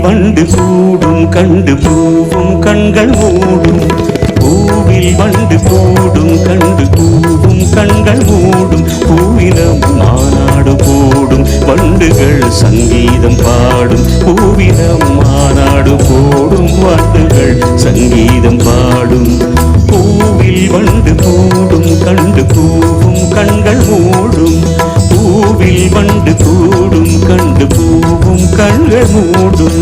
வண்டு கூடும் கண்டு பூவும் கண்கள் மூடும் பூவில் வண்டு கூடும் கண்டு பூவும் கண்கள் மூடும் பூவினம் மாநாடு போடும் வண்டுகள் சங்கீதம் பாடும் பூவினம் மாநாடு போடும் வண்டுகள் சங்கீதம் பாடும் பூவில் வண்டு கூடும் கண்டு பூவும் கண்கள் மூடும் பூவில் வண்டு கூடும் கண்டு பூவும் கண்கள் மூடும்